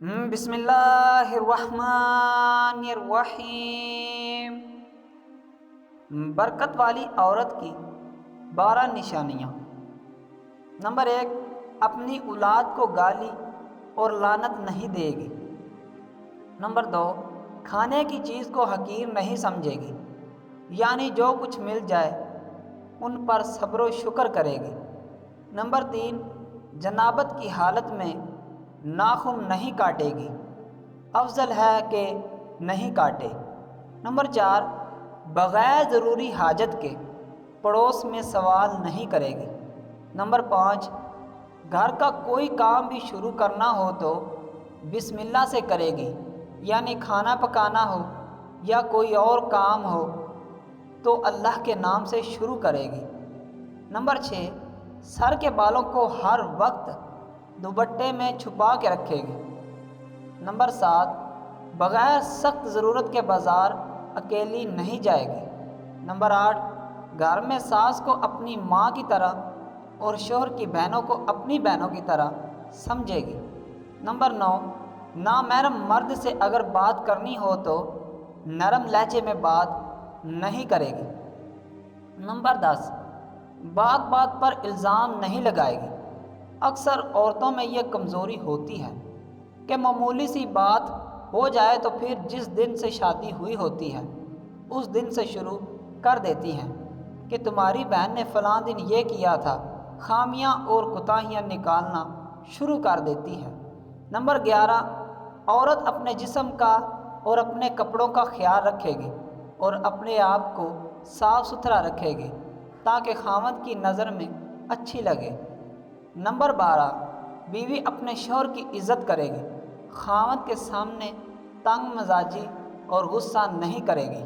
بسم اللہ الرحمن الرحیم۔ برکت والی عورت کی 12 نشانیاں۔ نمبر 1، اپنی اولاد کو گالی اور لعنت نہیں دے گی۔ نمبر 2، کھانے کی چیز کو حقیر نہیں سمجھے گی، یعنی جو کچھ مل جائے ان پر صبر و شکر کرے گی۔ نمبر 3، جنابت کی حالت میں ناخن نہیں کاٹے گی، افضل ہے کہ نہیں کاٹے۔ نمبر 4، بغیر ضروری حاجت کے پڑوس میں سوال نہیں کرے گی۔ نمبر 5، گھر کا کوئی کام بھی شروع کرنا ہو تو بسم اللہ سے کرے گی، یعنی کھانا پکانا ہو یا کوئی اور کام ہو تو اللہ کے نام سے شروع کرے گی۔ نمبر 6، سر کے بالوں کو ہر وقت دوپٹے میں چھپا کے رکھے گی۔ نمبر 7، بغیر سخت ضرورت کے بازار اکیلی نہیں جائے گی۔ نمبر 8، گھر میں ساس کو اپنی ماں کی طرح اور شوہر کی بہنوں کو اپنی بہنوں کی طرح سمجھے گی۔ نمبر 9، نامحرم مرد سے اگر بات کرنی ہو تو نرم لہجے میں بات نہیں کرے گی۔ نمبر 10، بات بات پر الزام نہیں لگائے گی۔ اکثر عورتوں میں یہ کمزوری ہوتی ہے کہ معمولی سی بات ہو جائے تو پھر جس دن سے شادی ہوئی ہوتی ہے اس دن سے شروع کر دیتی ہیں کہ تمہاری بہن نے فلاں دن یہ کیا تھا، خامیاں اور کوتاہیاں نکالنا شروع کر دیتی ہے۔ نمبر 11، عورت اپنے جسم کا اور اپنے کپڑوں کا خیال رکھے گی اور اپنے آپ کو صاف ستھرا رکھے گی تاکہ خاوند کی نظر میں اچھی لگے۔ نمبر 12، بیوی اپنے شوہر کی عزت کرے گی، خاوند کے سامنے تنگ مزاجی اور غصہ نہیں کرے گی۔